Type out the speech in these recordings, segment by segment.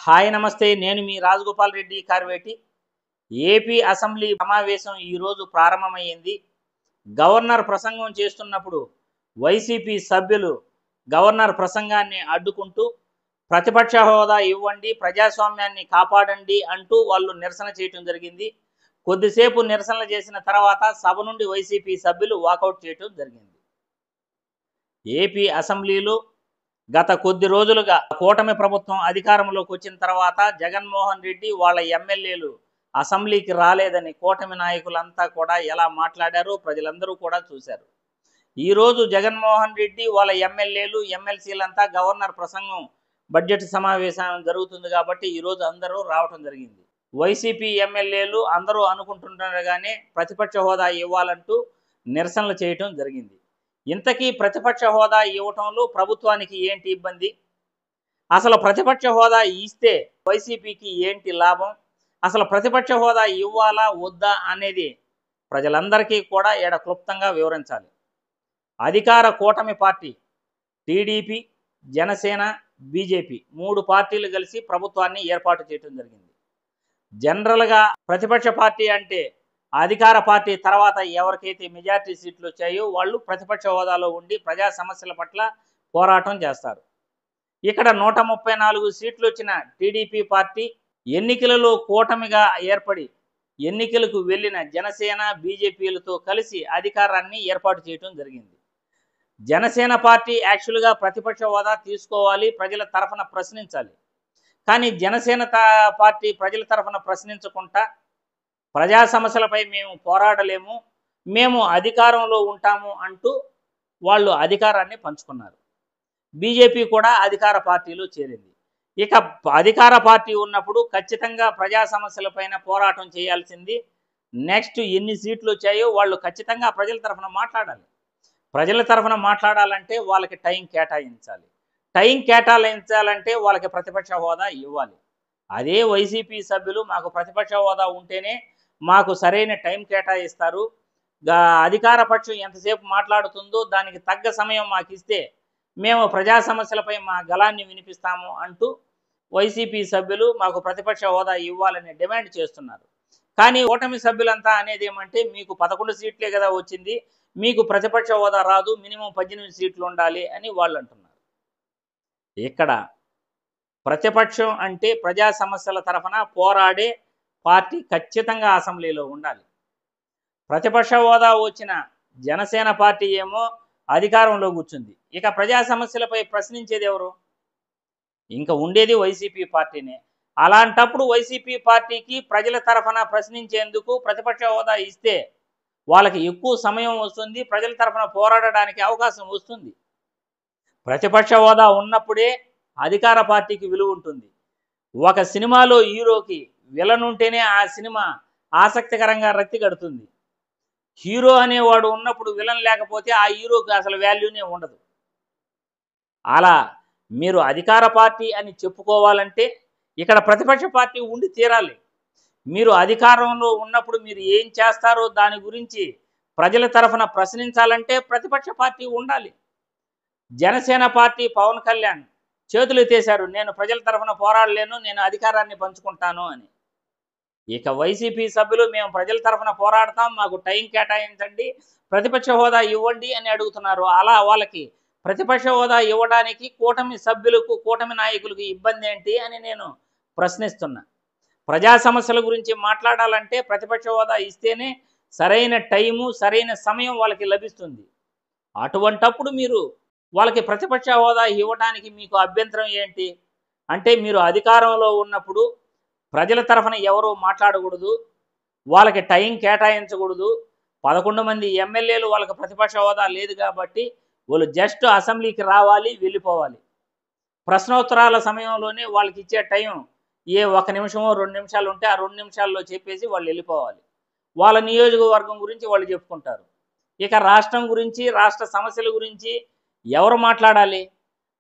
Hi నమస్తే. నేను మీ Rajagopal Reddy Karveti. AP assembly సమావేశం ఈరోజు ప్రారంభమైంది. గవర్నర్ ప్రసంగం చేస్తున్నప్పుడు వైసీపీ సభ్యులు గవర్నర్ ప్రసంగాన్ని అడ్డుకుంటూ ప్రతిపక్ష హోదా ఇవ్వండి, ప్రజాస్వామ్యాన్ని కాపాడండి అంటూ వాళ్ళు నిరసన చేయడం జరిగింది. కొద్దిసేపు నిరసనలు చేసిన తర్వాత సభ నుండి వైసీపీ సభ్యులు వాకౌట్ చేయడం జరిగింది. ఏపీ అసెంబ్లీలో గత కొద్ది రోజులుగా కూటమి ప్రభుత్వం అధికారంలోకి వచ్చిన తర్వాత జగన్మోహన్ రెడ్డి వాళ్ళ ఎమ్మెల్యేలు అసెంబ్లీకి రాలేదని కూటమి నాయకులంతా కూడా ఎలా మాట్లాడారో ప్రజలందరూ కూడా చూశారు. ఈరోజు జగన్మోహన్ రెడ్డి వాళ్ళ ఎమ్మెల్యేలు ఎమ్మెల్సీలంతా గవర్నర్ ప్రసంగం బడ్జెట్ సమావేశం జరుగుతుంది కాబట్టి ఈరోజు అందరూ రావటం జరిగింది. వైసీపీ ఎమ్మెల్యేలు అందరూ అనుకుంటుండగానే ప్రతిపక్ష హోదా ఇవ్వాలంటూ నిరసనలు చేయటం జరిగింది. ఇంతకీ ప్రతిపక్ష హోదా ఇవ్వటంలో ప్రభుత్వానికి ఏంటి ఇబ్బంది? అసలు ప్రతిపక్ష హోదా ఇస్తే వైసీపీకి ఏంటి లాభం? అసలు ప్రతిపక్ష హోదా ఇవ్వాలా వద్దా అనేది ప్రజలందరికీ కూడా క్లుప్తంగా వివరించాలి. అధికార కూటమి పార్టీ టీడీపీ, జనసేన, బీజేపీ 3 పార్టీలు కలిసి ప్రభుత్వాన్ని ఏర్పాటు చేయడం జరిగింది. జనరల్గా ప్రతిపక్ష పార్టీ అంటే అధికార పార్టీ తర్వాత ఎవరికైతే మెజార్టీ సీట్లు వచ్చాయో వాళ్ళు ప్రతిపక్ష హోదాలో ఉండి ప్రజా సమస్యల పట్ల పోరాటం చేస్తారు. ఇక్కడ 134 సీట్లు వచ్చిన టీడీపీ పార్టీ ఎన్నికలలో కూటమిగా ఏర్పడి ఎన్నికలకు వెళ్ళిన జనసేన, బీజేపీలతో కలిసి అధికారాన్ని ఏర్పాటు చేయడం జరిగింది. జనసేన పార్టీ యాక్చువల్గా ప్రతిపక్ష హోదా తీసుకోవాలి, ప్రజల తరఫున ప్రశ్నించాలి. కానీ జనసేన పార్టీ ప్రజల తరఫున ప్రశ్నించకుండా ప్రజా సమస్యలపై మేము పోరాడలేము, మేము అధికారంలో ఉంటాము అంటూ వాళ్ళు అధికారాన్ని పంచుకున్నారు. బీజేపీ కూడా అధికార పార్టీలో చేరింది. ఇక అధికార పార్టీ ఉన్నప్పుడు ఖచ్చితంగా ప్రజా సమస్యలపైన పోరాటం చేయాల్సింది. నెక్స్ట్ ఎన్ని సీట్లు వచ్చాయో వాళ్ళు ఖచ్చితంగా ప్రజల తరఫున మాట్లాడాలి. ప్రజల తరఫున మాట్లాడాలంటే వాళ్ళకి టైం కేటాయించాలి. టైం కేటాయించాలంటే వాళ్ళకి ప్రతిపక్ష హోదా ఇవ్వాలి. అదే వైసీపీ సభ్యులు మాకు ప్రతిపక్ష హోదా ఉంటేనే మాకు సరైన టైం కేటాయిస్తారు, అధికార పక్షం ఎంతసేపు మాట్లాడుతుందో దానికి తగ్గ సమయం మాకు ఇస్తే మేము ప్రజా సమస్యలపై మా గళాన్ని వినిపిస్తాము అంటూ వైసీపీ సభ్యులు మాకు ప్రతిపక్ష హోదా ఇవ్వాలని డిమాండ్ చేస్తున్నారు. కానీ కూటమి సభ్యులంతా అనేది ఏమంటే మీకు 11 సీట్లే కదా వచ్చింది, మీకు ప్రతిపక్ష హోదా రాదు, మినిమం 18 సీట్లు ఉండాలి అని వాళ్ళు అంటున్నారు. ఇక్కడ ప్రతిపక్షం అంటే ప్రజా సమస్యల తరఫున పోరాడే పార్టీ ఖచ్చితంగా అసెంబ్లీలో ఉండాలి. ప్రతిపక్ష హోదా వచ్చిన జనసేన పార్టీ ఏమో అధికారంలో కూర్చుంది. ఇక ప్రజా సమస్యలపై ప్రశ్నించేది ఎవరు? ఇంకా ఉండేది వైసీపీ పార్టీనే. అలాంటప్పుడు వైసీపీ పార్టీకి ప్రజల తరఫున ప్రశ్నించేందుకు ప్రతిపక్ష హోదా ఇస్తే వాళ్ళకి ఎక్కువ సమయం వస్తుంది, ప్రజల తరఫున పోరాడడానికి అవకాశం వస్తుంది. ప్రతిపక్ష హోదా ఉన్నప్పుడే అధికార పార్టీకి విలువ ఉంటుంది. ఒక సినిమాలో హీరోకి విలన్ ఉంటేనే ఆ సినిమా ఆసక్తికరంగా రక్తి కడుతుంది. హీరో అనేవాడు ఉన్నప్పుడు విలన్ లేకపోతే ఆ హీరోకి అసలు వాల్యూనే ఉండదు. అలా మీరు అధికార పార్టీ అని చెప్పుకోవాలంటే ఇక్కడ ప్రతిపక్ష పార్టీ ఉండి తీరాలి. మీరు అధికారంలో ఉన్నప్పుడు మీరు ఏం చేస్తారో దాని గురించి ప్రజల తరఫున ప్రశ్నించాలంటే ప్రతిపక్ష పార్టీ ఉండాలి. జనసేన పార్టీ పవన్ కళ్యాణ్ చేతులు ఎత్తేశారు, నేను ప్రజల తరఫున పోరాడలేను, నేను అధికారాన్ని పంచుకుంటాను అని. ఇక వైసీపీ సభ్యులు మేము ప్రజల తరఫున పోరాడతాం, మాకు టైం కేటాయించండి, ప్రతిపక్ష హోదా ఇవ్వండి అని అడుగుతున్నారు. అలా వాళ్ళకి ప్రతిపక్ష హోదా ఇవ్వడానికి కూటమి సభ్యులకు, కూటమి నాయకులకు ఇబ్బంది ఏంటి అని నేను ప్రశ్నిస్తున్నా. ప్రజా సమస్యల గురించి మాట్లాడాలంటే ప్రతిపక్ష హోదా ఇస్తేనే సరైన టైము, సరైన సమయం వాళ్ళకి లభిస్తుంది. అటువంటప్పుడు మీరు వాళ్ళకి ప్రతిపక్ష హోదా ఇవ్వడానికి మీకు అభ్యంతరం ఏంటి? అంటే మీరు అధికారంలో ఉన్నప్పుడు ప్రజల తరఫున ఎవరు మాట్లాడకూడదు, వాళ్ళకి టైం కేటాయించకూడదు. 11 మంది ఎమ్మెల్యేలు వాళ్ళకి ప్రతిపక్ష హోదా లేదు కాబట్టి వాళ్ళు జస్ట్ అసెంబ్లీకి రావాలి, వెళ్ళిపోవాలి. ప్రశ్నోత్తరాల సమయంలోనే వాళ్ళకి ఇచ్చే టైం 1 నిమిషమో 2 నిమిషాలు ఉంటే ఆ 2 నిమిషాల్లో చెప్పేసి వాళ్ళు వెళ్ళిపోవాలి. వాళ్ళ నియోజకవర్గం గురించి వాళ్ళు చెప్పుకుంటారు. ఇక రాష్ట్రం గురించి, రాష్ట్ర సమస్యల గురించి ఎవరు మాట్లాడాలి?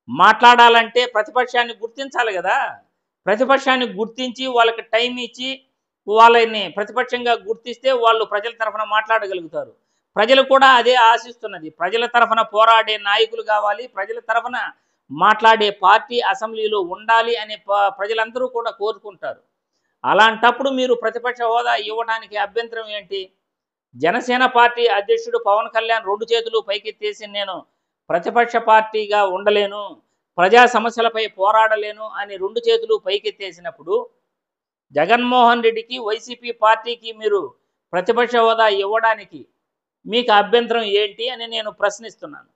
మాట్లాడాలంటే ప్రతిపక్షాన్ని గుర్తించాలి కదా. ప్రతిపక్షాన్ని గుర్తించి వాళ్ళకి టైం ఇచ్చి వాళ్ళని ప్రతిపక్షంగా గుర్తిస్తే వాళ్ళు ప్రజల తరఫున మాట్లాడగలుగుతారు. ప్రజలు కూడా అదే ఆశిస్తున్నది. ప్రజల తరఫున పోరాడే నాయకులు కావాలి, ప్రజల తరఫున మాట్లాడే పార్టీ అసెంబ్లీలో ఉండాలి అని ప్రజలందరూ కూడా కోరుకుంటారు. అలాంటప్పుడు మీరు ప్రతిపక్ష హోదా ఇవ్వడానికి అభ్యంతరం ఏంటి? జనసేన పార్టీ అధ్యక్షుడు పవన్ కళ్యాణ్ 2 చేతులు పైకెత్తేసి నేను ప్రతిపక్ష పార్టీగా ఉండలేను, ప్రజా సమస్యలపై పోరాడలేను అని 2 చేతులు పైకెత్తేసినప్పుడు జగన్మోహన్ రెడ్డికి, వైసీపీ పార్టీకి మీరు ప్రతిపక్ష హోదా ఇవ్వడానికి మీకు అభ్యంతరం ఏంటి అని నేను ప్రశ్నిస్తున్నాను.